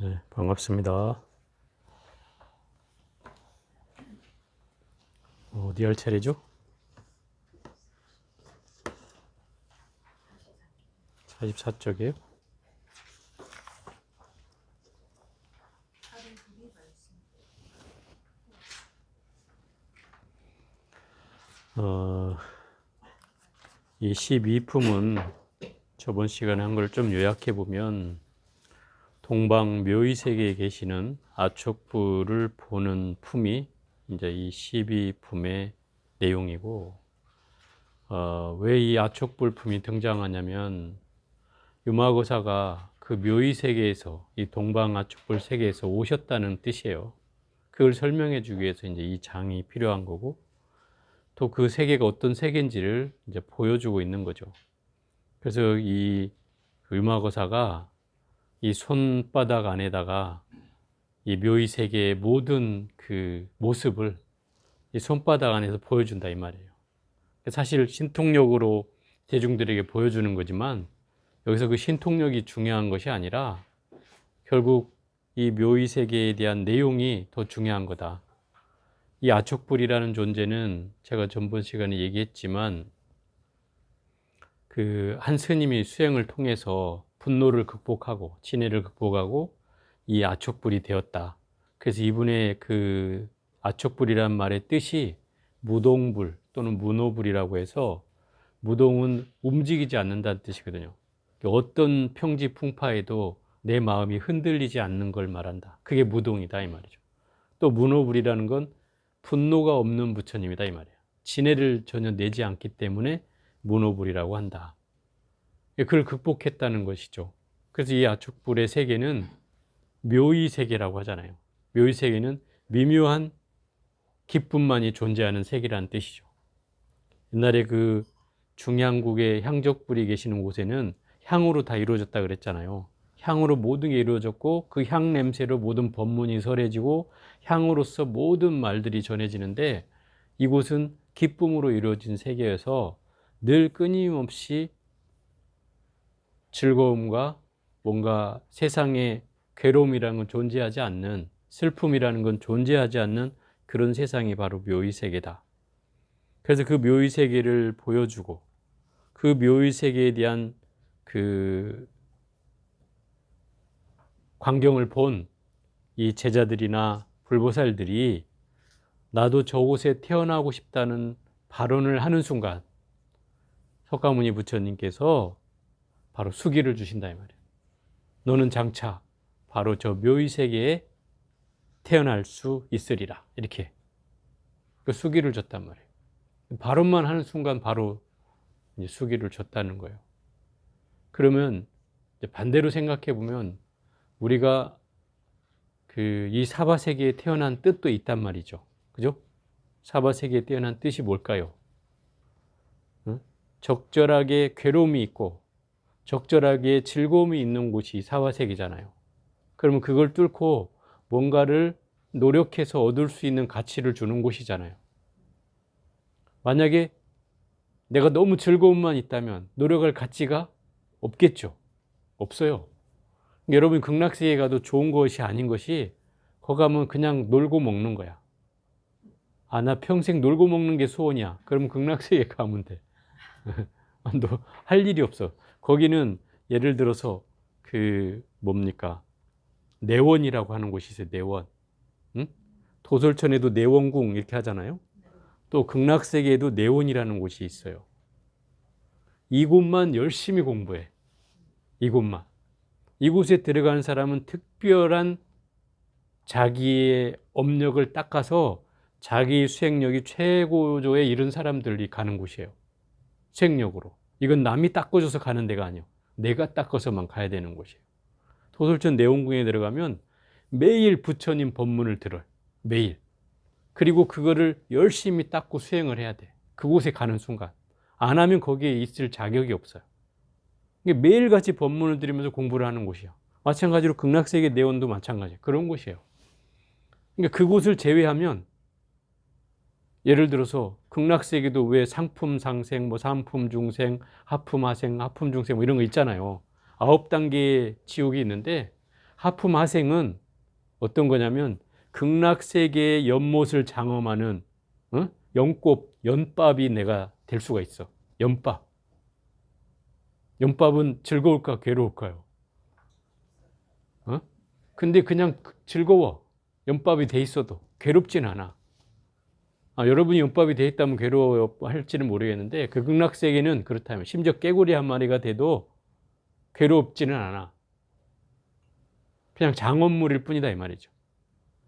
네, 반갑습니다. 어디 할 차례죠? 44쪽이에요. 이 12품은 저번 시간에 한 걸 좀 요약해 보면 동방 묘의세계에 계시는 아촉부를 보는 품이 이제 이 12품의 내용이고, 왜 이 아촉불 품이 등장하냐면 유마고사가 그 묘의세계에서 이 동방 아촉불 세계에서 오셨다는 뜻이에요. 그걸 설명해 주기 위해서 이제 이 장이 필요한 거고, 또 그 세계가 어떤 세계인지를 이제 보여주고 있는 거죠. 그래서 이 유마거사가 이 손바닥 안에다가 이 묘의 세계의 모든 그 모습을 이 손바닥 안에서 보여준다 이 말이에요. 사실 신통력으로 대중들에게 보여주는 거지만 여기서 그 신통력이 중요한 것이 아니라 결국 이 묘의 세계에 대한 내용이 더 중요한 거다. 이 아촉불이라는 존재는 제가 전번 시간에 얘기했지만 그 한 스님이 수행을 통해서 분노를 극복하고 진해를 극복하고 이 아촉불이 되었다. 그래서 이분의 그 아촉불이란 말의 뜻이 무동불 또는 무노불이라고 해서, 무동은 움직이지 않는다는 뜻이거든요. 어떤 평지 풍파에도 내 마음이 흔들리지 않는 걸 말한다. 그게 무동이다 이 말이죠. 또 무노불이라는 건 분노가 없는 부처님이다 이 말이에요. 진해를 전혀 내지 않기 때문에 무노불이라고 한다. 그걸 극복했다는 것이죠. 그래서 이 아촉불의 세계는 묘의 세계라고 하잖아요. 묘의 세계는 미묘한 기쁨만이 존재하는 세계라는 뜻이죠. 옛날에 그 중향국의 향적불이 계시는 곳에는 향으로 다 이루어졌다 그랬잖아요. 향으로 모든 게 이루어졌고 그 향 냄새로 모든 법문이 설해지고 향으로서 모든 말들이 전해지는데, 이곳은 기쁨으로 이루어진 세계여서 늘 끊임없이 즐거움과 뭔가 세상에 괴로움이라는 건 존재하지 않는, 슬픔이라는 건 존재하지 않는 그런 세상이 바로 묘의 세계다. 그래서 그 묘의 세계를 보여주고 그 묘의 세계에 대한 그 광경을 본 이 제자들이나 불보살들이 나도 저곳에 태어나고 싶다는 발언을 하는 순간 석가모니 부처님께서 바로 수기를 주신다 이 말이에요. 너는 장차 바로 저 묘의 세계에 태어날 수 있으리라, 이렇게 그 수기를 줬단 말이에요. 발언만 하는 순간 바로 이제 수기를 줬다는 거예요. 그러면 반대로 생각해 보면 우리가 그 이 사바 세계에 태어난 뜻도 있단 말이죠. 그죠? 사바 세계에 태어난 뜻이 뭘까요? 응? 적절하게 괴로움이 있고 적절하게 즐거움이 있는 곳이 사바 세계잖아요. 그러면 그걸 뚫고 뭔가를 노력해서 얻을 수 있는 가치를 주는 곳이잖아요. 만약에 내가 너무 즐거움만 있다면 노력할 가치가 없겠죠. 없어요. 여러분 극락세계에 가도 좋은 것이 아닌 것이, 거기 가면 그냥 놀고 먹는 거야. 아, 나 평생 놀고 먹는 게 소원이야. 그러면 극락세계 가면 돼. 너 할 일이 없어. 거기는 예를 들어서 그 뭡니까? 내원이라고 하는 곳이 있어요. 내원. 응? 도솔천에도 내원궁 이렇게 하잖아요. 또 극락세계에도 내원이라는 곳이 있어요. 이곳만 열심히 공부해. 이곳만. 이곳에 들어가는 사람은 특별한 자기의 업력을 닦아서 자기 수행력이 최고조에 이른 사람들이 가는 곳이에요. 수행력으로. 이건 남이 닦아줘서 가는 데가 아니에요. 내가 닦아서만 가야 되는 곳이에요. 도솔천 내원궁에 들어가면 매일 부처님 법문을 들어요. 매일. 그리고 그거를 열심히 닦고 수행을 해야 돼. 그곳에 가는 순간. 안 하면 거기에 있을 자격이 없어요. 매일같이 법문을 들으면서 공부를 하는 곳이에요. 마찬가지로 극락세계 내원도 마찬가지예요. 그런 곳이에요. 그러니까 그곳을 제외하면, 예를 들어서 극락세계도 왜 상품 상생, 뭐 상품 중생, 하품 하생, 하품 중생 뭐 이런 거 있잖아요. 9단계의 지옥이 있는데 하품 하생은 어떤 거냐면 극락세계의 연못을 장엄하는 연꽃, 연밥이 내가 될 수가 있어. 연밥. 연밥은 즐거울까 괴로울까요? 근데 그냥 즐거워. 연밥이 돼 있어도 괴롭진 않아. 여러분이 연밥이 돼 있다면 괴로워할지는 모르겠는데 그 극락세계는 그렇다면 심지어 깨구리 한 마리가 돼도 괴롭지는 않아. 그냥 장엄물일 뿐이다 이 말이죠.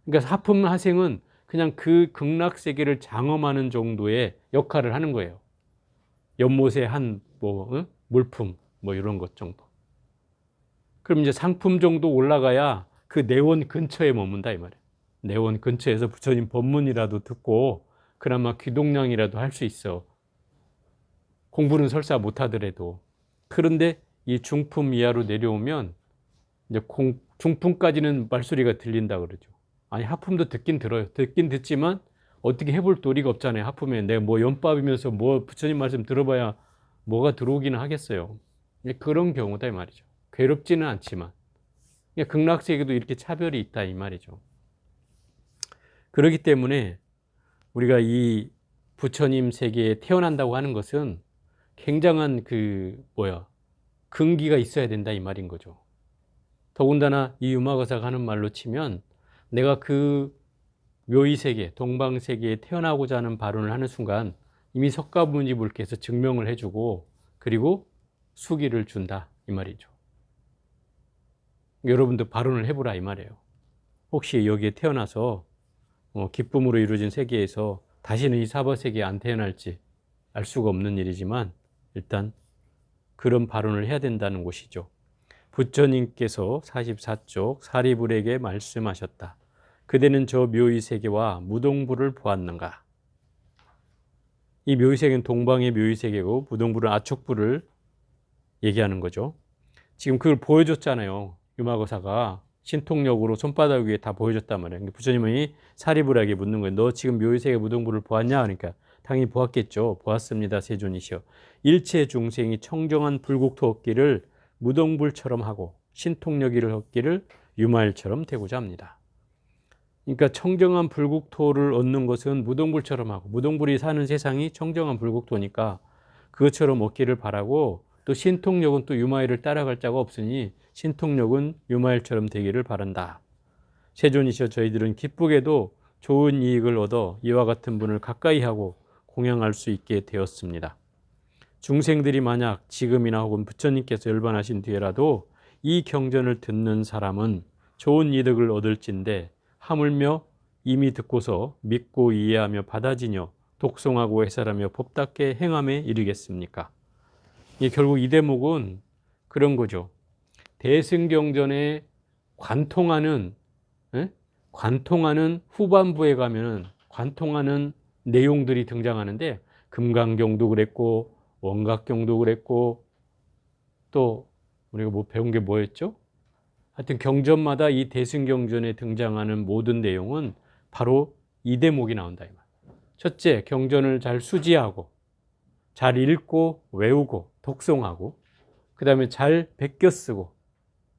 그러니까 하품 하생은 그냥 그 극락세계를 장엄하는 정도의 역할을 하는 거예요. 연못의 한 물품 뭐 이런 것 정도. 그럼 이제 상품 정도 올라가야 그 내원 근처에 머문다 이 말이에요. 내원 근처에서 부처님 법문이라도 듣고 그나마 귀동량이라도 할 수 있어. 공부는 설사 못하더라도. 그런데 이 중품 이하로 내려오면 이제 중품까지는 말소리가 들린다 그러죠. 아니 하품도 듣긴 들어요. 듣긴 듣지만 어떻게 해볼 도리가 없잖아요. 하품에 내가 뭐 연밥이면서 뭐 부처님 말씀 들어봐야 뭐가 들어오기는 하겠어요. 그런 경우다 이 말이죠. 괴롭지는 않지만 극락세계도 이렇게 차별이 있다 이 말이죠. 그렇기 때문에 우리가 이 부처님 세계에 태어난다고 하는 것은 굉장한 근기가 있어야 된다 이 말인 거죠. 더군다나 이 유마거사가 하는 말로 치면 내가 그 묘의세계, 동방세계에 태어나고자 하는 발언을 하는 순간 이미 석가모니불께서 증명을 해주고 그리고 수기를 준다 이 말이죠. 여러분도 발언을 해보라 이 말이에요. 혹시 여기에 태어나서 기쁨으로 이루어진 세계에서 다시는 이 사바세계에 안 태어날지 알 수가 없는 일이지만 일단 그런 발언을 해야 된다는 것이죠. 부처님께서 44쪽 사리불에게 말씀하셨다. 그대는 저 묘의 세계와 무동부를 보았는가? 이 묘의 세계는 동방의 묘의 세계고 무동부는 아촉부를 얘기하는 거죠. 지금 그걸 보여줬잖아요. 유마거사가 신통력으로 손바닥 위에 다 보여줬단 말이에요. 부처님이 사리불에게 묻는 거예요. 너 지금 묘의 세계 무동부를 보았냐? 그러니까 당연히 보았겠죠. 보았습니다. 세존이시여. 일체 중생이 청정한 불국토 얻기를 무동불처럼 하고 신통력이를 얻기를 유마일처럼 되고자 합니다. 그러니까 청정한 불국토를 얻는 것은 무동불처럼 하고 무동불이 사는 세상이 청정한 불국토니까 그것처럼 얻기를 바라고 또 신통력은 또 유마일을 따라갈 자가 없으니 신통력은 유마일처럼 되기를 바란다. 세존이시여 저희들은 기쁘게도 좋은 이익을 얻어 이와 같은 분을 가까이 하고 공양할 수 있게 되었습니다. 중생들이 만약 지금이나 혹은 부처님께서 열반하신 뒤에라도 이 경전을 듣는 사람은 좋은 이득을 얻을진데 하물며 이미 듣고서 믿고 이해하며 받아지며 독송하고 해설하며 법답게 행함에 이르겠습니까? 결국 이 대목은 그런 거죠. 대승경전에 관통하는 후반부에 가면은 관통하는 내용들이 등장하는데 금강경도 그랬고 원각경도 그랬고 또 우리가 배운 게 뭐였죠? 하여튼 경전마다 이 대승경전에 등장하는 모든 내용은 바로 이 대목이 나온다 이 말. 첫째, 경전을 잘 수지하고 잘 읽고 외우고 독송하고 그 다음에 잘 베껴 쓰고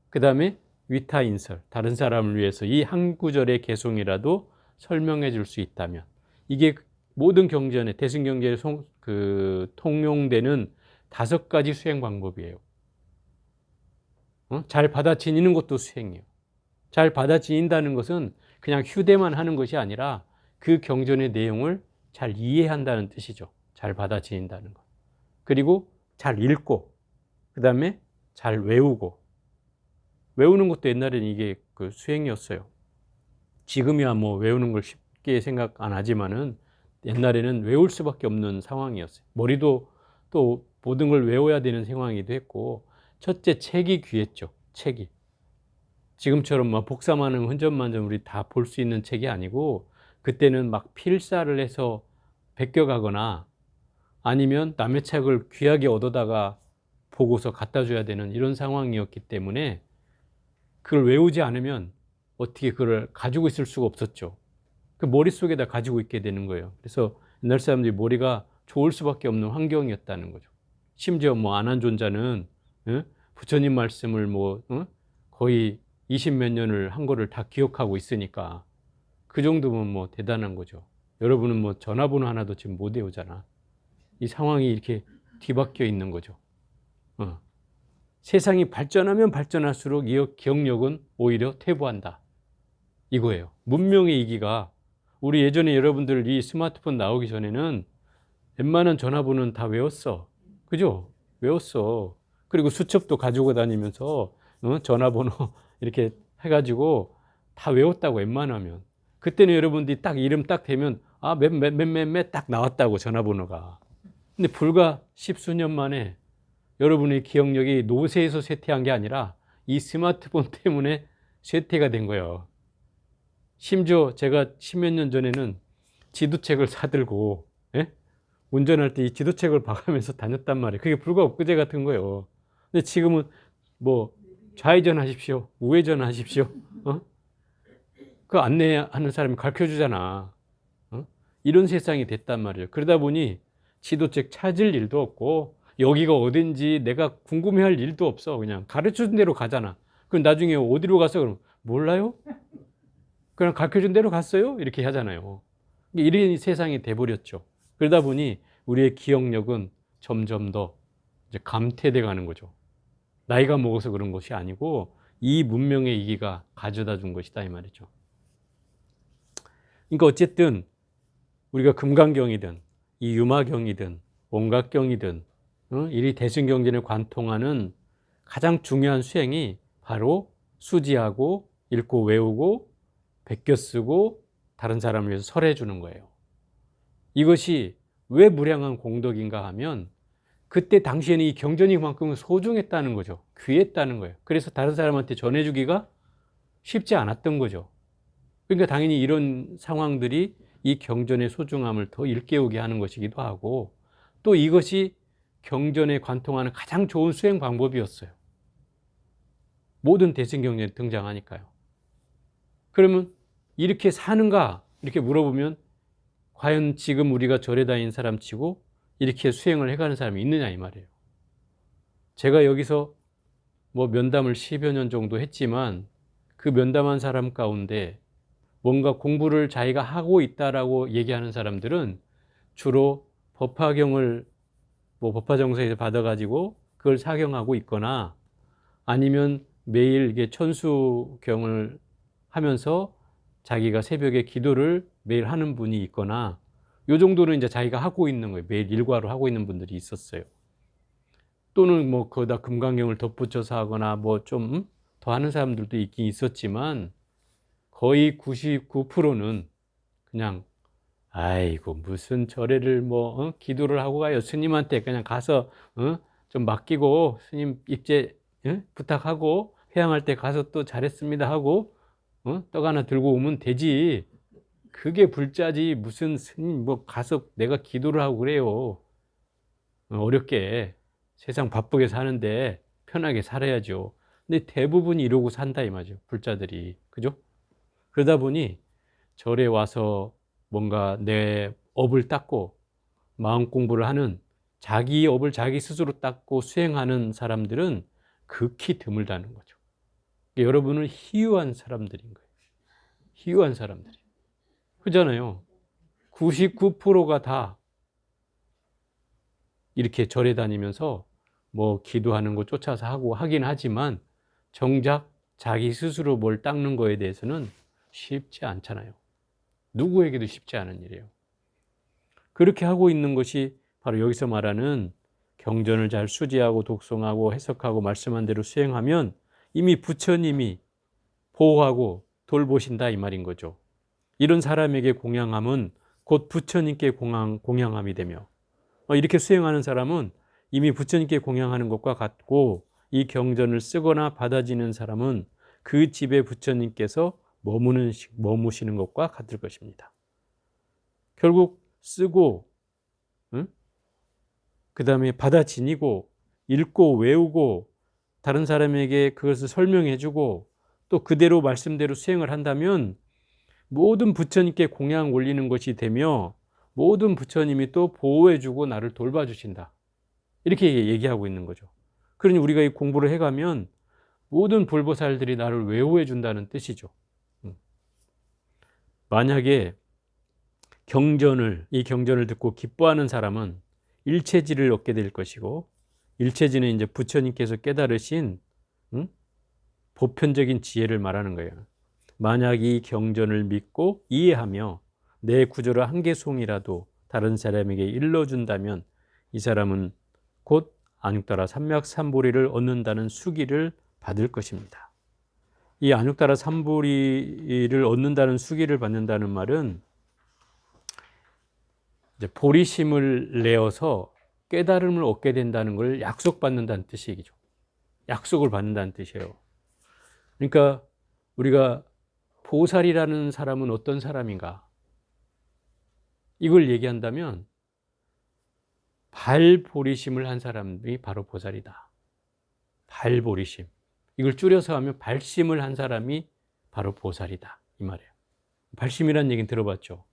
그 다음에 위타인설, 다른 사람을 위해서 이 한 구절의 개송이라도 설명해 줄 수 있다면 이게 모든 경전에 대승경전에 통용되는 5가지 수행 방법이에요. 잘 받아지니는 것도 수행이에요. 잘 받아지인다는 것은 그냥 휴대만 하는 것이 아니라 그 경전의 내용을 잘 이해한다는 뜻이죠. 잘 받아지인다는 것. 그리고 잘 읽고 그 다음에 잘 외우고 외우는 것도 옛날에는 이게 수행이었어요. 지금이야 뭐 외우는 걸 쉽게 생각 안 하지만은 옛날에는 외울 수밖에 없는 상황이었어요. 머리도 또 모든 걸 외워야 되는 상황이기도 했고 첫째 책이 귀했죠. 책이. 지금처럼 막 복사만은 흔적만점 우리 다 볼 수 있는 책이 아니고 그때는 막 필사를 해서 베껴가거나 아니면 남의 책을 귀하게 얻어다가 보고서 갖다 줘야 되는 이런 상황이었기 때문에 그걸 외우지 않으면 어떻게 그걸 가지고 있을 수가 없었죠. 그 머릿속에다 가지고 있게 되는 거예요. 그래서 옛날 사람들이 머리가 좋을 수밖에 없는 환경이었다는 거죠. 심지어 안한존자는 부처님 말씀을 거의 20몇 년을 한 거를 다 기억하고 있으니까 그 정도면 뭐 대단한 거죠. 여러분은 뭐 전화번호 하나도 지금 못 외우잖아. 이 상황이 이렇게 뒤바뀌어 있는 거죠. 세상이 발전하면 발전할수록 이 기억력은 오히려 퇴보한다. 이거예요. 문명의 이기가 우리 예전에 여러분들 이 스마트폰 나오기 전에는 웬만한 전화번호는 다 외웠어. 그죠? 외웠어. 그리고 수첩도 가지고 다니면서 전화번호 이렇게 해가지고 다 외웠다고 웬만하면. 그때는 여러분들이 딱 이름 딱 대면 몇 딱 나왔다고 전화번호가. 근데 불과 십수년 만에 여러분의 기억력이 노쇠에서 쇠퇴한 게 아니라 이 스마트폰 때문에 쇠퇴가 된 거예요. 심지어 제가 십몇 년 전에는 지도책을 사들고 운전할 때 이 지도책을 봐가면서 다녔단 말이에요. 그게 불과 엊그제 같은 거예요. 근데 지금은 뭐 좌회전 하십시오, 우회전 하십시오. 그 안내하는 사람이 가르쳐 주잖아. 이런 세상이 됐단 말이에요. 그러다 보니 지도책 찾을 일도 없고 여기가 어딘지 내가 궁금해할 일도 없어. 그냥 가르쳐 준 대로 가잖아. 그럼 나중에 어디로 가서 그럼 몰라요? 그냥 가르쳐 준 대로 갔어요? 이렇게 하잖아요. 이런 세상이 돼버렸죠. 그러다 보니 우리의 기억력은 점점 더 이제 감퇴돼 가는 거죠. 나이가 먹어서 그런 것이 아니고 이 문명의 이기가 가져다 준 것이다 이 말이죠. 그러니까 어쨌든 우리가 금강경이든 이 유마경이든 원각경이든 이 대승경전에 관통하는 가장 중요한 수행이 바로 수지하고 읽고 외우고 베껴 쓰고 다른 사람을 위해서 설해 주는 거예요. 이것이 왜 무량한 공덕인가 하면 그때 당시에는 이 경전이 그만큼 소중했다는 거죠. 귀했다는 거예요. 그래서 다른 사람한테 전해주기가 쉽지 않았던 거죠. 그러니까 당연히 이런 상황들이 이 경전의 소중함을 더 일깨우게 하는 것이기도 하고 또 이것이 경전에 관통하는 가장 좋은 수행 방법이었어요. 모든 대승경전에 등장하니까요. 그러면 이렇게 사는가? 이렇게 물어보면 과연 지금 우리가 절에 다니는 사람 치고 이렇게 수행을 해가는 사람이 있느냐 이 말이에요. 제가 여기서 뭐 면담을 10여 년 정도 했지만 그 면담한 사람 가운데 뭔가 공부를 자기가 하고 있다라고 얘기하는 사람들은 주로 법화경을 뭐 법화정서에서 받아가지고 그걸 사경하고 있거나 아니면 매일 이게 천수경을 하면서 자기가 새벽에 기도를 매일 하는 분이 있거나 요 정도는 이제 자기가 하고 있는 거예요. 매일 일과로 하고 있는 분들이 있었어요. 또는 뭐 거기다 금강경을 덧붙여서 하거나 뭐 좀 더 하는 사람들도 있긴 있었지만 거의 99%는 그냥 아이고 무슨 절에를 뭐 기도를 하고 가요. 스님한테 그냥 가서 좀 맡기고 스님 입제 부탁하고 회양할 때 가서 또 잘했습니다 하고 떡 하나 들고 오면 되지. 그게 불자지 무슨 스님 뭐 가서 내가 기도를 하고 그래요. 어렵게 세상 바쁘게 사는데 편하게 살아야죠. 근데 대부분이 이러고 산다 이 말이죠. 불자들이. 그죠? 그러다 보니 절에 와서 뭔가 내 업을 닦고 마음 공부를 하는 자기 업을 자기 스스로 닦고 수행하는 사람들은 극히 드물다는 거죠. 여러분은 희유한 사람들인 거예요. 희유한 사람들이. 그잖아요. 99%가 다 이렇게 절에 다니면서 뭐 기도하는 거 쫓아서 하고 하긴 하지만 정작 자기 스스로 뭘 닦는 거에 대해서는 쉽지 않잖아요. 누구에게도 쉽지 않은 일이에요. 그렇게 하고 있는 것이 바로 여기서 말하는 경전을 잘 수지하고 독송하고 해석하고 말씀한 대로 수행하면 이미 부처님이 보호하고 돌보신다 이 말인 거죠. 이런 사람에게 공양함은 곧 부처님께 공양함이 되며 이렇게 수행하는 사람은 이미 부처님께 공양하는 것과 같고 이 경전을 쓰거나 받아지는 사람은 그 집에 부처님께서 머무시는 것과 같을 것입니다. 결국 쓰고 그 다음에 받아 지니고 읽고 외우고 다른 사람에게 그것을 설명해주고 또 그대로 말씀대로 수행을 한다면 모든 부처님께 공양 올리는 것이 되며 모든 부처님이 또 보호해주고 나를 돌봐주신다. 이렇게 얘기하고 있는 거죠. 그러니 우리가 이 공부를 해가면 모든 불보살들이 나를 외호해 준다는 뜻이죠. 만약에 이 경전을 듣고 기뻐하는 사람은 일체지를 얻게 될 것이고, 일체지는 이제 부처님께서 깨달으신 보편적인 지혜를 말하는 거예요. 만약 이 경전을 믿고 이해하며 내 구조를 한 개송이라도 다른 사람에게 일러준다면 이 사람은 곧 안육따라 삼맥삼보리를 얻는다는 수기를 받을 것입니다. 이 안육따라 삼보리를 얻는다는 수기를 받는다는 말은 이제 보리심을 내어서 깨달음을 얻게 된다는 걸 약속받는다는 뜻이죠. 약속을 받는다는 뜻이에요. 그러니까 우리가 보살이라는 사람은 어떤 사람인가? 이걸 얘기한다면 발보리심을 한 사람이 바로 보살이다. 발보리심. 이걸 줄여서 하면 발심을 한 사람이 바로 보살이다. 이 말이에요. 발심이라는 얘기는 들어봤죠?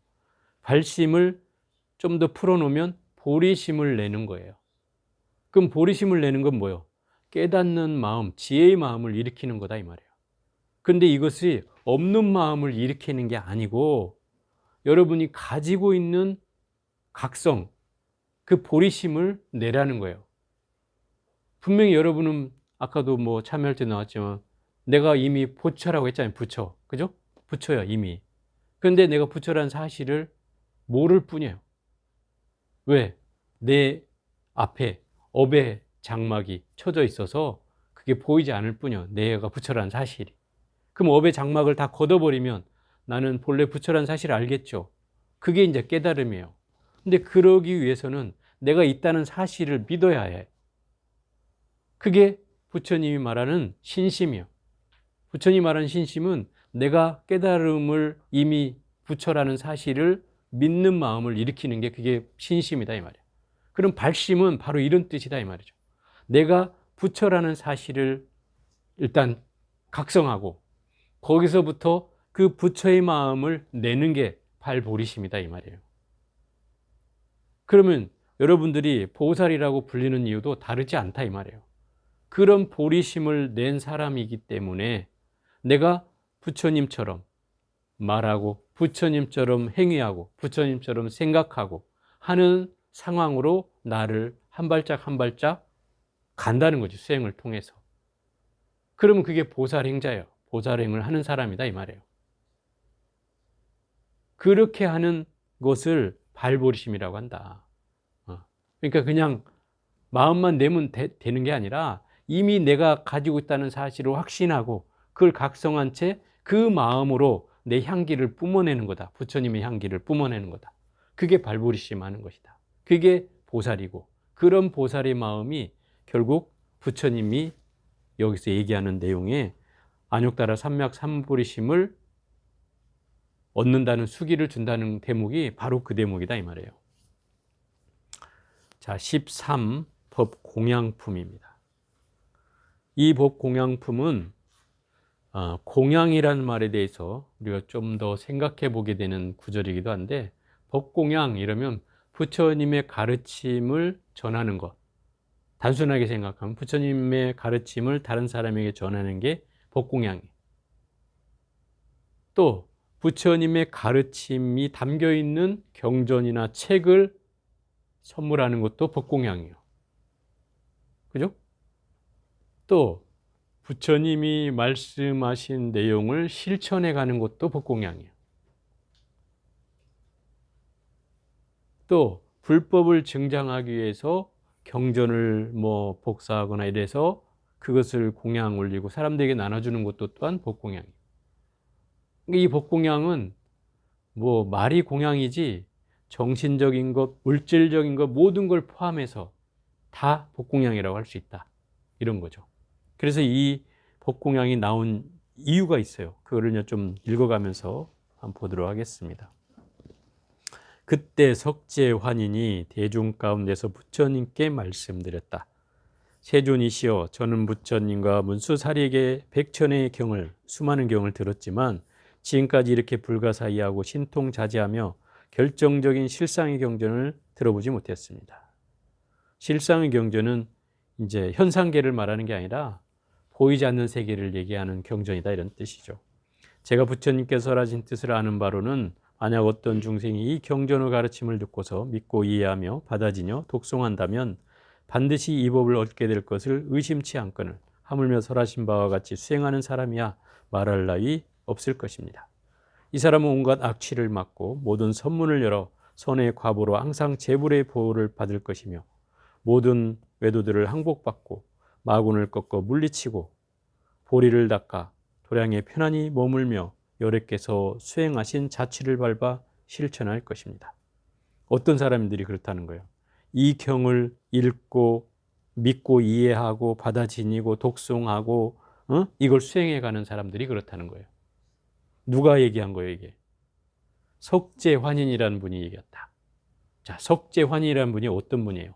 발심을 좀 더 풀어놓으면 보리심을 내는 거예요. 그럼 보리심을 내는 건 뭐예요? 깨닫는 마음, 지혜의 마음을 일으키는 거다 이 말이에요. 근데 이것이 없는 마음을 일으키는 게 아니고 여러분이 가지고 있는 각성, 그 보리심을 내라는 거예요. 분명히 여러분은 아까도 뭐 참여할 때 나왔지만 내가 이미 부처라고 했잖아요. 부처. 그죠? 부처야 이미. 그런데 내가 부처라는 사실을 모를 뿐이에요. 왜? 내 앞에 업의 장막이 쳐져 있어서 그게 보이지 않을 뿐이에요. 내가 부처라는 사실이. 그럼 업의 장막을 다 걷어버리면 나는 본래 부처라는 사실을 알겠죠. 그게 이제 깨달음이에요. 근데 그러기 위해서는 내가 있다는 사실을 믿어야 해. 그게 부처님이 말하는 신심이에요. 부처님이 말하는 신심은 내가 깨달음을 이미 부처라는 사실을 믿는 마음을 일으키는 게 그게 신심이다 이 말이에요. 그럼 발심은 바로 이런 뜻이다 이 말이죠. 내가 부처라는 사실을 일단 각성하고 거기서부터 그 부처의 마음을 내는 게 발보리심이다 이 말이에요. 그러면 여러분들이 보살이라고 불리는 이유도 다르지 않다 이 말이에요. 그런 보리심을 낸 사람이기 때문에 내가 부처님처럼 말하고 부처님처럼 행위하고 부처님처럼 생각하고 하는 상황으로 나를 한 발짝 한 발짝 간다는 거죠. 수행을 통해서. 그러면 그게 보살행자예요. 보살행을 하는 사람이다 이 말이에요. 그렇게 하는 것을 발보리심이라고 한다. 그러니까 그냥 마음만 내면 되는 게 아니라 이미 내가 가지고 있다는 사실을 확신하고 그걸 각성한 채 그 마음으로 내 향기를 뿜어내는 거다. 부처님의 향기를 뿜어내는 거다. 그게 발보리심 하는 것이다. 그게 보살이고 그런 보살의 마음이 결국 부처님이 여기서 얘기하는 내용에 안욕따라 삼맥삼보리심을 얻는다는 수기를 준다는 대목이 바로 그 대목이다 이 말이에요. 자, 13 법공양품입니다. 이 법공양품은 공양이라는 말에 대해서 우리가 좀 더 생각해 보게 되는 구절이기도 한데 법공양 이러면 부처님의 가르침을 전하는 것. 단순하게 생각하면 부처님의 가르침을 다른 사람에게 전하는 게 법공양이에요. 또 부처님의 가르침이 담겨 있는 경전이나 책을 선물하는 것도 법공양이에요. 그죠? 또 부처님이 말씀하신 내용을 실천해 가는 것도 법공양이에요. 또 불법을 증장하기 위해서 경전을 뭐 복사하거나 이래서 그것을 공양 올리고 사람들에게 나눠주는 것도 또한 법공양이에요. 이 법공양은 뭐 말이 공양이지 정신적인 것, 물질적인 것 모든 걸 포함해서 다 법공양이라고 할 수 있다. 이런 거죠. 그래서 이 법공양이 나온 이유가 있어요. 그거를 좀 읽어가면서 한번 보도록 하겠습니다. 그때 석재환인이 대중 가운데서 부처님께 말씀드렸다. 세존이시여, 저는 부처님과 문수사리에게 백천의 경을, 수많은 경을 들었지만 지금까지 이렇게 불가사의하고 신통자제하며 결정적인 실상의 경전을 들어보지 못했습니다. 실상의 경전은 이제 현상계를 말하는 게 아니라 보이지 않는 세계를 얘기하는 경전이다 이런 뜻이죠. 제가 부처님께서 설하신 뜻을 아는 바로는 만약 어떤 중생이 이 경전의 가르침을 듣고서 믿고 이해하며 받아지며 독송한다면 반드시 이 법을 얻게 될 것을 의심치 않거늘 하물며 설하신 바와 같이 수행하는 사람이야 말할 나위 없을 것입니다. 이 사람은 온갖 악취를 막고 모든 선문을 열어 선의 과보로 항상 재불의 보호를 받을 것이며 모든 외도들을 항복받고 마군을 꺾어 물리치고 보리를 닦아 도량에 편안히 머물며 여래께서 수행하신 자취를 밟아 실천할 것입니다. 어떤 사람들이 그렇다는 거예요. 이 경을 읽고 믿고 이해하고 받아 지니고 독송하고 이걸 수행해가는 사람들이 그렇다는 거예요. 누가 얘기한 거예요 이게? 석재환인이라는 분이 얘기했다. 자, 석재환인이라는 분이 어떤 분이에요?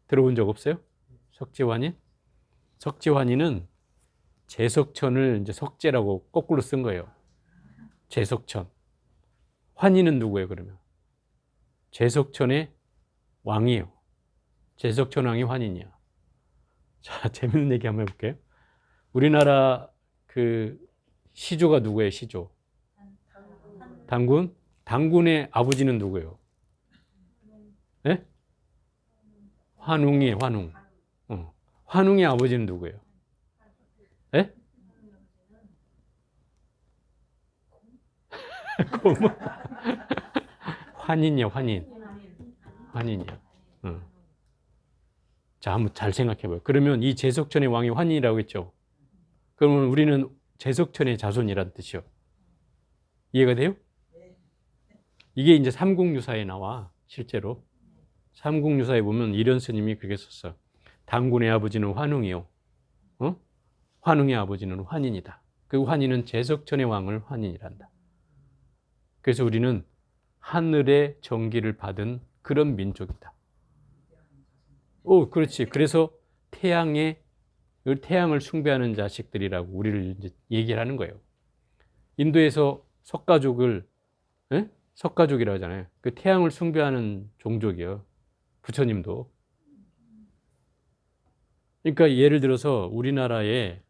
들어본 적 없어요? 석재환인? 석재환인은 제석천을 이제 석재라고 거꾸로 쓴 거예요. 제석천. 환인은 누구예요 그러면? 제석천의 왕이에요. 제석천 왕이 환인이야. 자, 재밌는 얘기 한번 해볼게요. 우리나라 그 시조가 누구예요? 시조. 단군? 단군의 아버지는 누구예요? 네? 환웅이에요. 환웅. 환웅의 아버지는 누구예요? 네? 환인이야. 환인. 환인이야. 자, 한번 잘 생각해봐요. 그러면 이 제석천의 왕이 환인이라고 했죠? 그러면 우리는 제석천의 자손이란 뜻이요. 이해가 돼요? 이게 이제 삼국유사에 나와, 실제로. 삼국유사에 보면 이런 스님이 그렇게 썼어. 단군의 아버지는 환웅이요. 환웅의 아버지는 환인이다. 그 환인은 제석천의 왕을 환인이란다. 그래서 우리는 하늘의 정기를 받은 그런 민족이다. 그렇지. 그래서 태양을 숭배하는 자식들이라고 우리를 이제 얘기를 하는 거예요. 인도에서 석가족을, 석가족이라고 하잖아요. 그 태양을 숭배하는 종족이에요. 부처님도. 그러니까 예를 들어서 우리나라에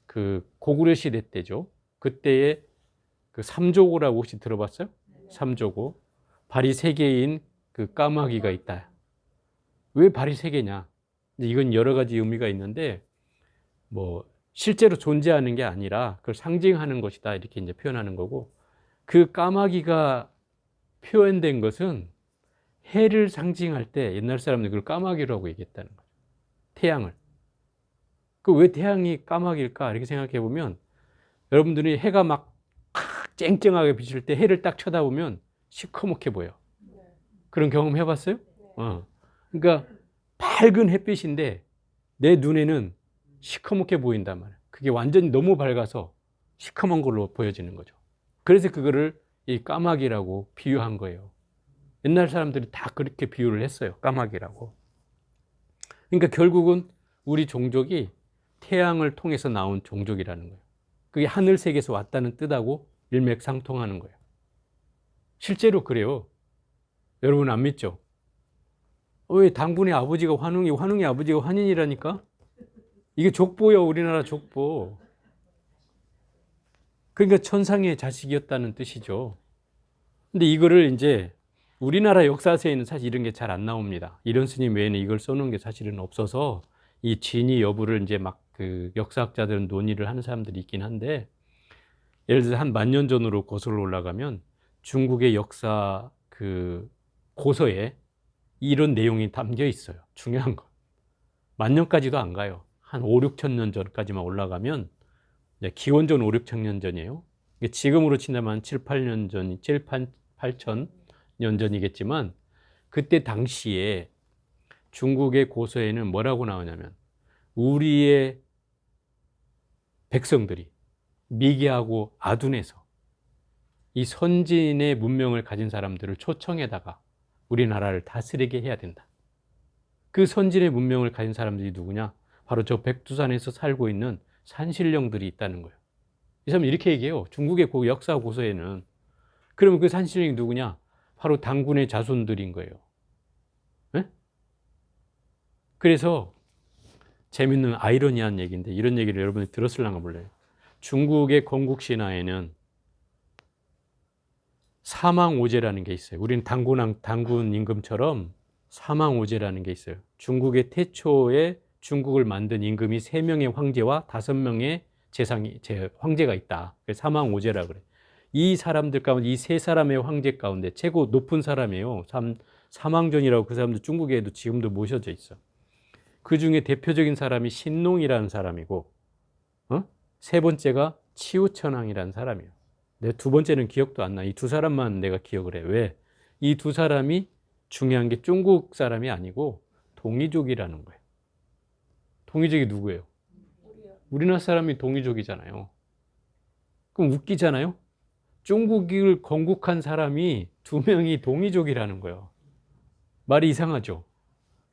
그 고구려 시대 때죠. 그때에 그 삼조고라고 혹시 들어봤어요? 삼조고. 발이 3개인 그 까마귀가 있다. 왜 발이 3개냐? 이건 여러 가지 의미가 있는데, 뭐, 실제로 존재하는 게 아니라 그걸 상징하는 것이다. 이렇게 이제 표현하는 거고, 그 까마귀가 표현된 것은 해를 상징할 때 옛날 사람들이 그걸 까마귀라고 얘기했다는 거죠. 태양을. 그 왜 태양이 까마귀일까? 이렇게 생각해 보면 여러분들이 해가 막 쨍쨍하게 비칠 때 해를 딱 쳐다보면 시커멓게 보여. 그런 경험 해봤어요? 그러니까 밝은 햇빛인데 내 눈에는 시커멓게 보인단 말이에요. 그게 완전히 너무 밝아서 시커먼 걸로 보여지는 거죠. 그래서 그거를 이 까마귀라고 비유한 거예요. 옛날 사람들이 다 그렇게 비유를 했어요. 까마귀라고. 그러니까 결국은 우리 종족이 태양을 통해서 나온 종족이라는 거예요. 그게 하늘 세계에서 왔다는 뜻하고 일맥상통하는 거예요. 실제로 그래요. 여러분 안 믿죠? 왜 당군의 아버지가 환웅의 아버지가 환인이라니까? 이게 족보요, 우리나라 족보. 그러니까 천상의 자식이었다는 뜻이죠. 근데 이거를 이제 우리나라 역사서에는 사실 이런 게 잘 안 나옵니다. 이런 스님 외에는 이걸 써놓은 게 사실은 없어서 이 진위 여부를 이제 막 그 역사학자들은 논의를 하는 사람들이 있긴 한데, 예를 들어서 한 10,000년 전으로 거슬러 올라가면 중국의 역사 그 고서에 이런 내용이 담겨 있어요. 중요한 거. 10,000년까지도 안 가요. 한 5, 6천 년 전까지만 올라가면, 기원전 5, 6천 년 전이에요. 지금으로 친다면 7, 8년 전, 7, 8천 년 전이겠지만, 그때 당시에 중국의 고서에는 뭐라고 나오냐면, 우리의 백성들이 미개하고 아둔해서 이 선진의 문명을 가진 사람들을 초청해다가 우리나라를 다스리게 해야 된다. 그 선진의 문명을 가진 사람들이 누구냐? 바로 저 백두산에서 살고 있는 산신령들이 있다는 거예요. 이 사람은 이렇게 얘기해요. 중국의 역사 고서에는. 그러면 그 산신령이 누구냐? 바로 당군의 자손들인 거예요. 네? 그래서 재밌는 아이러니한 얘기인데 이런 얘기를 여러분이 들었을랑가 몰라요. 중국의 건국 신화에는 사망오제라는 게 있어요. 우리는 단군 임금처럼 사망오제라는 게 있어요. 중국의 태초에 중국을 만든 임금이 3명의 황제와 5명의 황제가 있다. 그래서 사망오제라 그래. 이 사람들 가운데 이 3사람의 황제 가운데 최고 높은 사람이에요. 사망전이라고 그 사람들 중국에도 지금도 모셔져 있어. 그 중에 대표적인 사람이 신농이라는 사람이고, 세 번째가 치우천왕이라는 사람이에요. 내 두 번째는 기억도 안 나. 이 두 사람만 내가 기억을 해. 왜? 이 두 사람이 중요한 게 중국 사람이 아니고 동이족이라는 거예요. 동이족이 누구예요? 우리나라 사람이 동이족이잖아요. 그럼 웃기잖아요? 중국을 건국한 사람이 2명이 동이족이라는 거예요. 말이 이상하죠?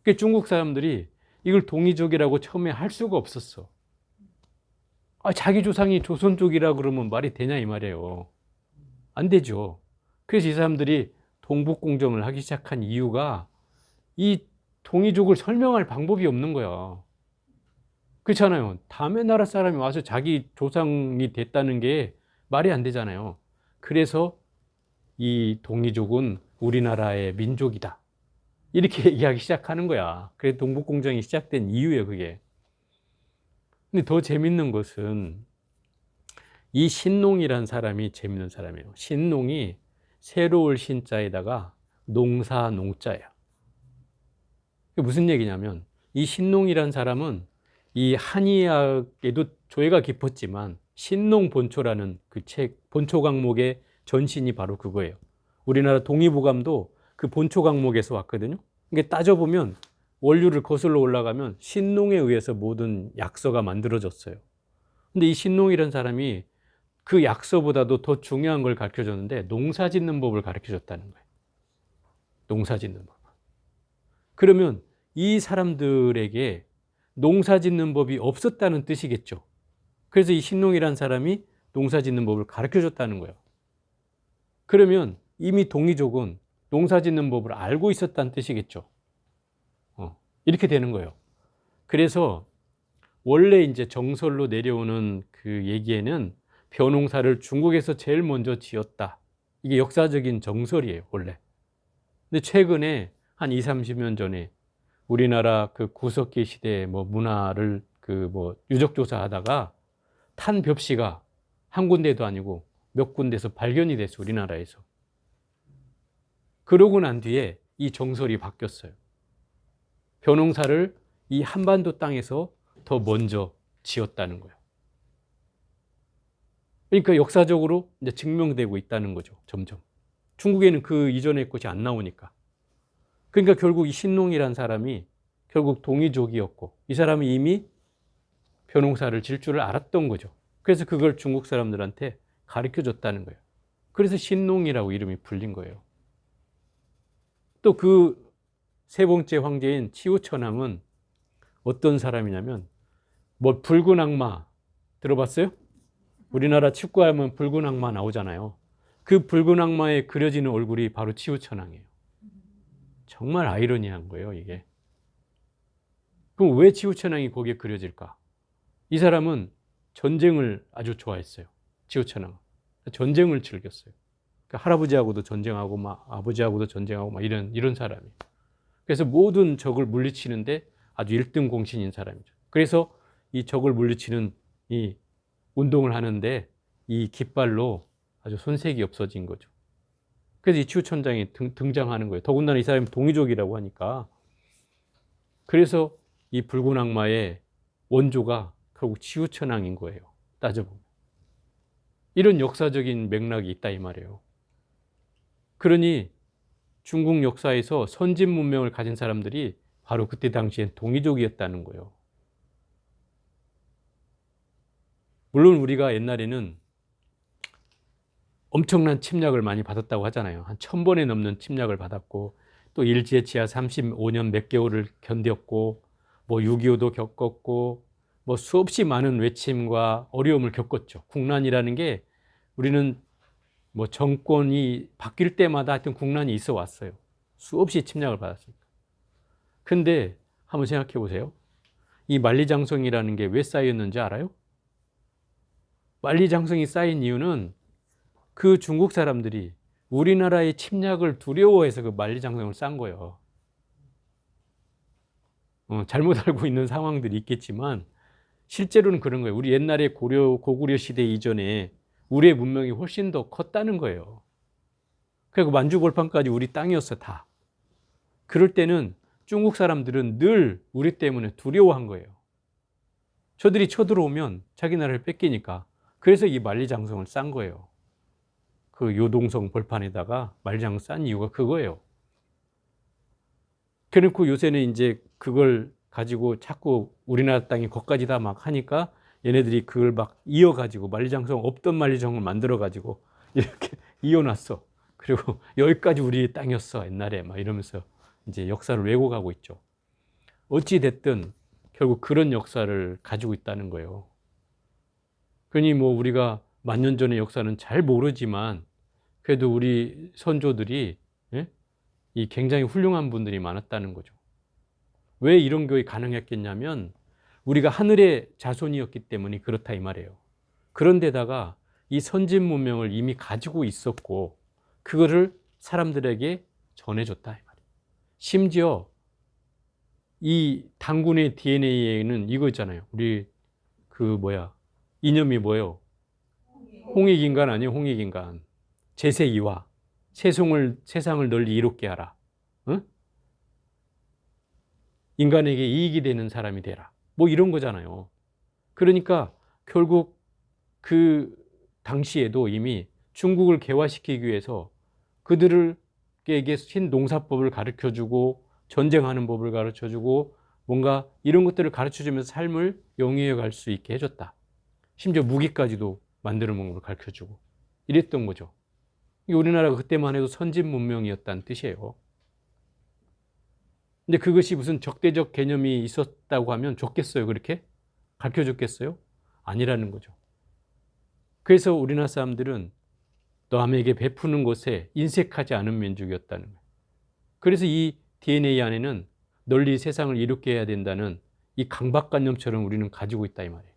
그러니까 중국 사람들이 이걸 동이족이라고 처음에 할 수가 없었어. 자기 조상이 조선족이라 그러면 말이 되냐 이 말이에요. 안 되죠. 그래서 이 사람들이 동북공정을 하기 시작한 이유가 이 동이족을 설명할 방법이 없는 거야. 그렇잖아요. 남의 나라 사람이 와서 자기 조상이 됐다는 게 말이 안 되잖아요. 그래서 이 동이족은 우리나라의 민족이다. 이렇게 얘기하기 시작하는 거야. 그래서 동북공정이 시작된 이유예요, 그게. 근데 더 재밌는 것은 이 신농이란 사람이 재밌는 사람이에요. 신농이 새로울 신자에다가 농사 농자야. 이게 무슨 얘기냐면 이 신농이란 사람은 이 한의학에도 조예가 깊었지만 신농본초라는 그 책, 본초 강목의 전신이 바로 그거예요. 우리나라 동의보감도 그 본초 강목에서 왔거든요. 이게 따져보면 원류를 거슬러 올라가면 신농에 의해서 모든 약서가 만들어졌어요. 근데 이 신농이라는 사람이 그 약서보다도 더 중요한 걸 가르쳐 줬는데 농사 짓는 법을 가르쳐 줬다는 거예요. 농사 짓는 법. 그러면 이 사람들에게 농사 짓는 법이 없었다는 뜻이겠죠. 그래서 이 신농이라는 사람이 농사 짓는 법을 가르쳐 줬다는 거예요. 그러면 이미 동이족은 농사 짓는 법을 알고 있었다는 뜻이겠죠. 이렇게 되는 거예요. 그래서 원래 이제 정설로 내려오는 그 얘기에는 벼농사를 중국에서 제일 먼저 지었다. 이게 역사적인 정설이에요, 원래. 근데 최근에 한 20, 30년 전에 우리나라 그 구석기 시대의 문화를 유적 조사하다가 탄 벽시가 한 군데도 아니고 몇 군데서 발견이 됐어, 우리나라에서. 그러고 난 뒤에 이 정설이 바뀌었어요. 벼농사를 이 한반도 땅에서 더 먼저 지었다는 거예요. 그러니까 역사적으로 이제 증명되고 있다는 거죠, 점점. 중국에는 그 이전의 것이 안 나오니까. 그러니까 결국 이 신농이란 사람이 결국 동이족이었고 이 사람이 이미 벼농사를 질 줄을 알았던 거죠. 그래서 그걸 중국 사람들한테 가르쳐 줬다는 거예요. 그래서 신농이라고 이름이 불린 거예요. 또 그 세 번째 황제인 치우천왕은 어떤 사람이냐면 붉은 악마 들어봤어요? 우리나라 축구하면 붉은 악마 나오잖아요. 그 붉은 악마에 그려지는 얼굴이 바로 치우천왕이에요. 정말 아이러니한 거예요, 이게. 그럼 왜 치우천왕이 거기에 그려질까? 이 사람은 전쟁을 아주 좋아했어요. 치우천왕. 전쟁을 즐겼어요. 그러니까 할아버지하고도 전쟁하고 아버지하고도 전쟁하고 이런 사람이에요. 그래서 모든 적을 물리치는데 아주 1등 공신인 사람이죠. 그래서 이 적을 물리치는 이 운동을 하는데 이 깃발로 아주 손색이 없어진 거죠. 그래서 이 치우천장이 등장하는 거예요. 더군다나 이 사람이 동이족이라고 하니까. 그래서 이 붉은 악마의 원조가 결국 치우천왕인 거예요. 따져보면. 이런 역사적인 맥락이 있다 이 말이에요. 그러니 중국 역사에서 선진 문명을 가진 사람들이 바로 그때 당시엔 동이족이었다는 거예요. 물론 우리가 옛날에는 엄청난 침략을 많이 받았다고 하잖아요. 한 1000번에 넘는 침략을 받았고 또 일제치하 35년 몇 개월을 견뎠고 6.25도 겪었고 수없이 많은 외침과 어려움을 겪었죠. 국난이라는 게 우리는 정권이 바뀔 때마다 하여튼 국난이 있어 왔어요. 수없이 침략을 받았으니까. 근데 한번 생각해 보세요. 이 만리장성이라는 게 왜 쌓였는지 알아요? 만리장성이 쌓인 이유는 그 중국 사람들이 우리나라의 침략을 두려워해서 그 만리장성을 쌓은 거예요. 잘못 알고 있는 상황들이 있겠지만 실제로는 그런 거예요. 우리 옛날에 고구려 시대 이전에 우리의 문명이 훨씬 더 컸다는 거예요. 그리고 만주골판까지 우리 땅이었어, 다. 그럴 때는 중국 사람들은 늘 우리 때문에 두려워한 거예요. 저들이 쳐들어오면 자기 나라를 뺏기니까. 그래서 이 만리장성을 쌓은 거예요. 그 요동성 벌판에다가 만리장성 쌓은 이유가 그거예요. 그래놓고 요새는 이제 그걸 가지고 자꾸 우리나라 땅이 거기까지 다 막 하니까 얘네들이 그걸 막 이어가지고 만리장성 없던 만리장성을 만들어가지고 이렇게 이어놨어. 그리고 여기까지 우리 땅이었어 옛날에 막 이러면서 이제 역사를 왜곡하고 있죠. 어찌 됐든 결국 그런 역사를 가지고 있다는 거예요. 그러니 뭐 우리가 만년 전의 역사는 잘 모르지만 그래도 우리 선조들이 이 굉장히 훌륭한 분들이 많았다는 거죠. 왜 이런 교육이 가능했겠냐면 우리가 하늘의 자손이었기 때문에 그렇다 이 말이에요. 그런데다가 이 선진 문명을 이미 가지고 있었고 그거를 사람들에게 전해줬다 이 말이에요. 심지어 이 당군의 DNA에는 이거 있잖아요. 우리 이념이 뭐예요? 홍익인간 아니에요? 홍익인간. 제세이와 세상을 널리 이롭게 하라. 응? 인간에게 이익이 되는 사람이 되라. 뭐 이런 거잖아요. 그러니까 결국 그 당시에도 이미 중국을 개화시키기 위해서 그들에게 신농사법을 가르쳐주고 전쟁하는 법을 가르쳐주고 뭔가 이런 것들을 가르쳐주면서 삶을 영위해 갈 수 있게 해줬다. 심지어 무기까지도 만드는 방법을 가르쳐주고 이랬던 거죠. 우리나라가 그때만 해도 선진 문명이었다는 뜻이에요. 근데 그것이 무슨 적대적 개념이 있었다고 하면 좋겠어요? 그렇게? 가르쳐 줬겠어요? 아니라는 거죠. 그래서 우리나라 사람들은 남에게 베푸는 것에 인색하지 않은 민족이었다는 거예요. 그래서 이 DNA 안에는 널리 세상을 이롭게 해야 된다는 이 강박관념처럼 우리는 가지고 있다 이 말이에요.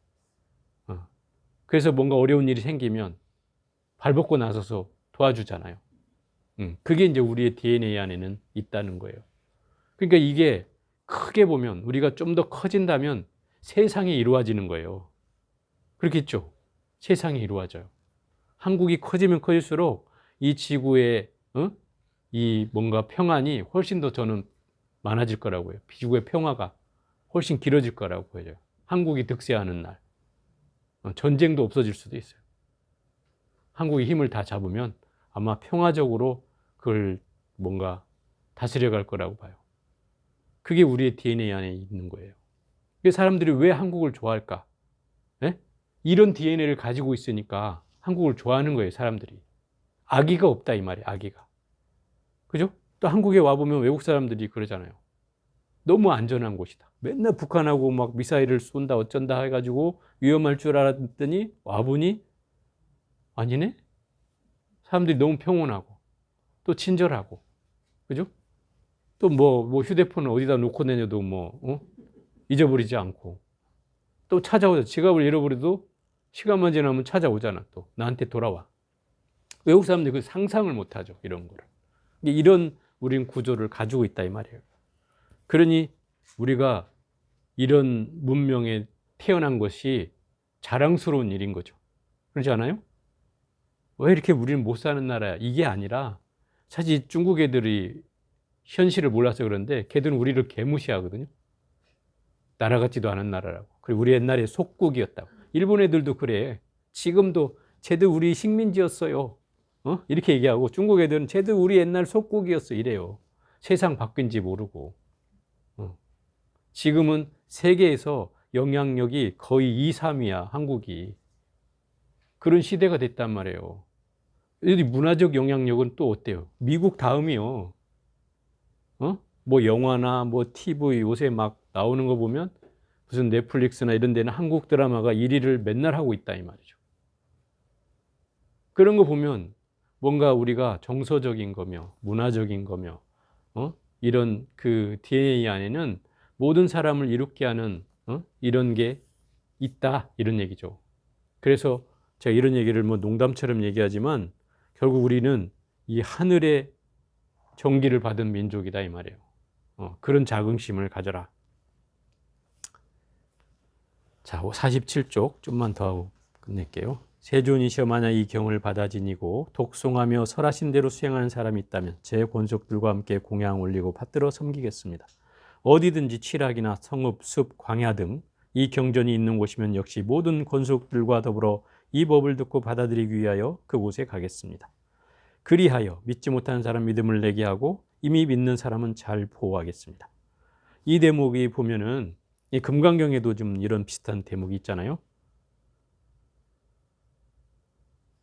그래서 뭔가 어려운 일이 생기면 발벗고 나서서 도와주잖아요. 그게 이제 우리의 DNA 안에는 있다는 거예요. 그러니까 이게 크게 보면 우리가 좀 더 커진다면 세상이 이루어지는 거예요. 그렇겠죠? 세상이 이루어져요. 한국이 커지면 커질수록 이 지구의 이 뭔가 평안이 훨씬 더 저는 많아질 거라고요. 지구의 평화가 훨씬 길어질 거라고 보여져요. 한국이 득세하는 날. 전쟁도 없어질 수도 있어요. 한국이 힘을 다 잡으면 아마 평화적으로 그걸 뭔가 다스려 갈 거라고 봐요. 그게 우리의 DNA 안에 있는 거예요. 사람들이 왜 한국을 좋아할까? 네? 이런 DNA를 가지고 있으니까 한국을 좋아하는 거예요, 사람들이. 악의가 없다 이 말이에요, 악의가. 그죠? 또 한국에 와보면 외국 사람들이 그러잖아요. 너무 안전한 곳이다. 맨날 북한하고 막 미사일을 쏜다 어쩐다 해가지고 위험할 줄 알았더니 와보니 아니네? 사람들이 너무 평온하고 또 친절하고 그죠? 또 뭐 휴대폰을 어디다 놓고 다녀도 잊어버리지 않고 또 찾아오자. 지갑을 잃어버려도 시간만 지나면 찾아오잖아. 또 나한테 돌아와. 외국 사람들이 그 상상을 못하죠. 이런 거를. 이런 우린 구조를 가지고 있다 이 말이에요. 그러니 우리가 이런 문명에 태어난 것이 자랑스러운 일인 거죠. 그렇지 않아요? 왜 이렇게 우리는 못 사는 나라야? 이게 아니라 사실 중국 애들이 현실을 몰라서 그런데 걔들은 우리를 개무시하거든요. 나라 같지도 않은 나라라고. 그리고 우리 옛날에 속국이었다고. 일본 애들도 그래. 지금도 쟤들 우리 식민지였어요. 이렇게 얘기하고 중국 애들은 쟤들 우리 옛날 속국이었어. 이래요. 세상 바뀐지 모르고. 지금은 세계에서 영향력이 거의 2, 3위야. 한국이. 그런 시대가 됐단 말이에요. 문화적 영향력은 또 어때요? 미국 다음이요. 뭐 영화나 뭐 TV 요새 막 나오는 거 보면 무슨 넷플릭스나 이런 데는 한국 드라마가 1위를 맨날 하고 있다 이 말이죠. 그런 거 보면 뭔가 우리가 정서적인 거며 문화적인 거며 이런 그 DNA 안에는 모든 사람을 이롭게 하는 이런 게 있다 이런 얘기죠. 그래서 제가 이런 얘기를 뭐 농담처럼 얘기하지만 결국 우리는 이 하늘의 종기를 받은 민족이다 이 말이에요. 그런 자긍심을 가져라. 자, 47쪽 좀만 더 하고 끝낼게요. 세존이시여 만약 이 경을 받아 지니고 독송하며 설하신 대로 수행하는 사람이 있다면 제 권속들과 함께 공양 올리고 받들어 섬기겠습니다. 어디든지 칠학이나 성읍, 숲, 광야 등 이 경전이 있는 곳이면 역시 모든 권속들과 더불어 이 법을 듣고 받아들이기 위하여 그곳에 가겠습니다. 그리하여 믿지 못하는 사람 믿음을 내게 하고 이미 믿는 사람은 잘 보호하겠습니다. 이 대목이 보면은 이 금강경에도 좀 이런 비슷한 대목이 있잖아요.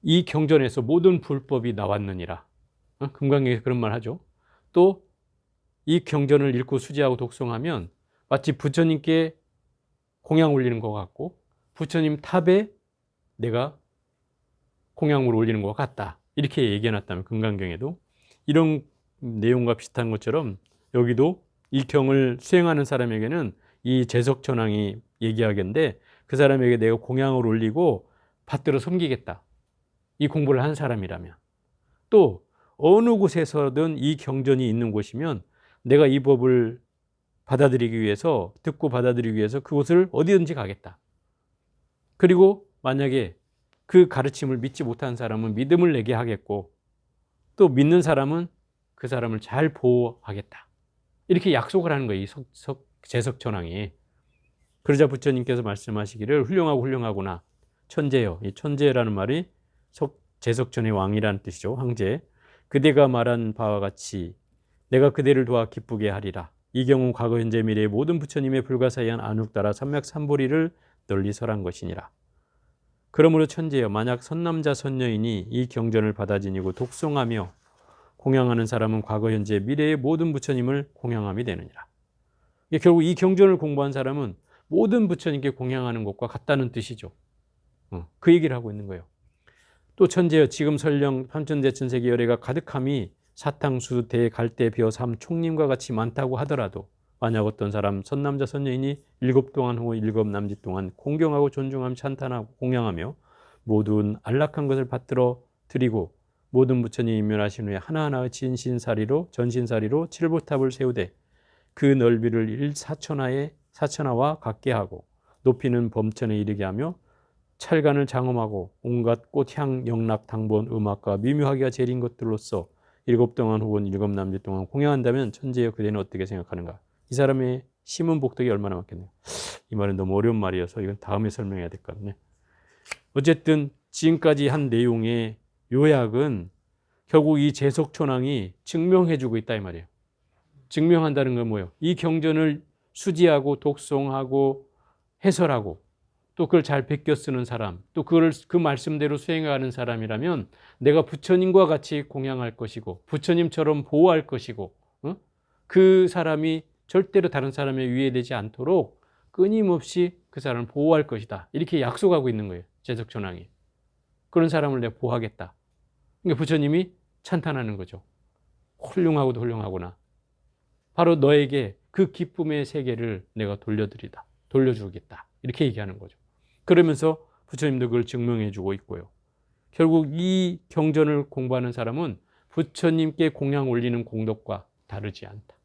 이 경전에서 모든 불법이 나왔느니라. 금강경에서 그런 말 하죠. 또 이 경전을 읽고 수지하고 독송하면 마치 부처님께 공양 올리는 것 같고 부처님 탑에 내가 공양을 올리는 것 같다. 이렇게 얘기해놨다면 금강경에도 이런 내용과 비슷한 것처럼 여기도 이 경을 수행하는 사람에게는 이 제석천왕이 얘기하겠는데 그 사람에게 내가 공양을 올리고 받들어 섬기겠다. 이 공부를 한 사람이라면 또 어느 곳에서든 이 경전이 있는 곳이면 내가 이 법을 받아들이기 위해서 듣고 받아들이기 위해서 그곳을 어디든지 가겠다. 그리고 만약에 그 가르침을 믿지 못한 사람은 믿음을 내게 하겠고 또 믿는 사람은 그 사람을 잘 보호하겠다. 이렇게 약속을 하는 거예요. 이 제석천왕이. 그러자 부처님께서 말씀하시기를 훌륭하구나 천재여. 이 천재라는 말이 제석천의 왕이라는 뜻이죠. 황제. 그대가 말한 바와 같이 내가 그대를 도와 기쁘게 하리라. 이 경우 과거 현재 미래의 모든 부처님의 불가사의한 안욱따라 삼맥삼보리를 널리 설한 것이니라. 그러므로 천재여 만약 선남자 선녀인이 이 경전을 받아 지니고 독송하며 공양하는 사람은 과거 현재 미래의 모든 부처님을 공양함이 되느니라. 결국 이 경전을 공부한 사람은 모든 부처님께 공양하는 것과 같다는 뜻이죠. 그 얘기를 하고 있는 거예요. 또 천재여 지금 설령 삼천대천세계 열애가 가득함이 사탕수 대 갈대 벼 삼 총림과 같이 많다고 하더라도 만약 어떤 사람 선남자 선녀인이 7 동안 혹은 7 남짓 동안 공경하고 존중하며 찬탄하고 공양하며 모든 안락한 것을 받들어 드리고 모든 부처님 인멸하신 후에 하나하나의 전신사리로 칠보탑을 세우되 그 넓이를 1사천하와 같게 하고 높이는 범천에 이르게 하며 찰간을 장엄하고 온갖 꽃향 영락 당본 음악과 미묘하기가 제린 것들로서 7 동안 혹은 7 남짓 동안 공양한다면 천재여 그대는 어떻게 생각하는가? 이 사람의 심은 복덕이 얼마나 많겠네요. 이 말은 너무 어려운 말이어서 이건 다음에 설명해야 될 것 같네. 어쨌든 지금까지 한 내용의 요약은 결국 이 제석천왕이 증명해주고 있다 이 말이에요. 증명한다는 건 뭐예요? 이 경전을 수지하고 독송하고 해설하고 또 그걸 잘 베껴 쓰는 사람, 또 그걸 그 말씀대로 수행하는 사람이라면 내가 부처님과 같이 공양할 것이고 부처님처럼 보호할 것이고 그 사람이 절대로 다른 사람에 위해되지 않도록 끊임없이 그 사람을 보호할 것이다. 이렇게 약속하고 있는 거예요. 제석천왕이. 그런 사람을 내가 보호하겠다. 그러니까 부처님이 찬탄하는 거죠. 훌륭하고도 훌륭하구나. 바로 너에게 그 기쁨의 세계를 내가 돌려주겠다. 이렇게 얘기하는 거죠. 그러면서 부처님도 그걸 증명해 주고 있고요. 결국 이 경전을 공부하는 사람은 부처님께 공양 올리는 공덕과 다르지 않다.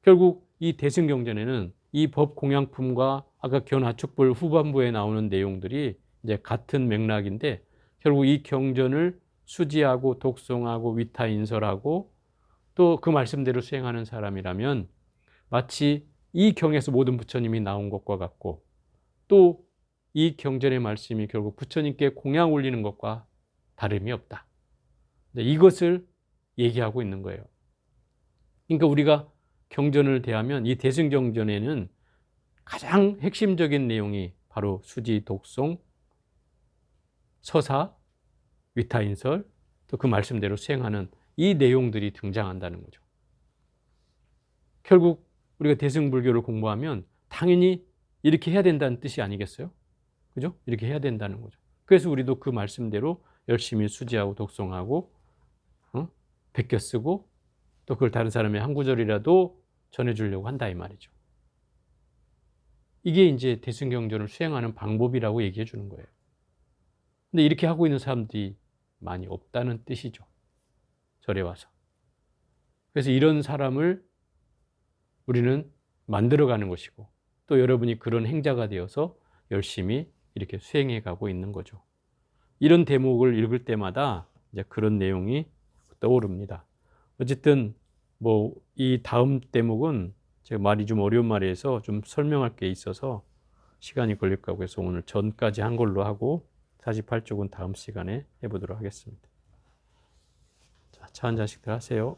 결국 이 대승경전에는 이 법 공양품과 아까 견하축불 후반부에 나오는 내용들이 이제 같은 맥락인데 결국 이 경전을 수지하고 독송하고 위타인설하고 또 그 말씀대로 수행하는 사람이라면 마치 이 경에서 모든 부처님이 나온 것과 같고 또 이 경전의 말씀이 결국 부처님께 공양 올리는 것과 다름이 없다. 이것을 얘기하고 있는 거예요. 그러니까 우리가 경전을 대하면 이 대승경전에는 가장 핵심적인 내용이 바로 수지, 독송, 서사, 위타인설, 또 그 말씀대로 수행하는 이 내용들이 등장한다는 거죠. 결국 우리가 대승불교를 공부하면 당연히 이렇게 해야 된다는 뜻이 아니겠어요? 그죠? 이렇게 해야 된다는 거죠. 그래서 우리도 그 말씀대로 열심히 수지하고 독송하고 베껴 쓰고 또 그걸 다른 사람의 한 구절이라도 전해주려고 한다 이 말이죠. 이게 이제 대승경전을 수행하는 방법이라고 얘기해 주는 거예요. 근데 이렇게 하고 있는 사람들이 많이 없다는 뜻이죠. 절에 와서. 그래서 이런 사람을 우리는 만들어가는 것이고, 또 여러분이 그런 행자가 되어서 열심히 이렇게 수행해 가고 있는 거죠. 이런 대목을 읽을 때마다 이제 그런 내용이 떠오릅니다. 어쨌든 뭐 이 다음 대목은 제가 말이 좀 어려운 말이어서 좀 설명할 게 있어서 시간이 걸릴 거고 해서 오늘 전까지 한 걸로 하고 48쪽은 다음 시간에 해보도록 하겠습니다. 자, 차 한 잔씩들 하세요.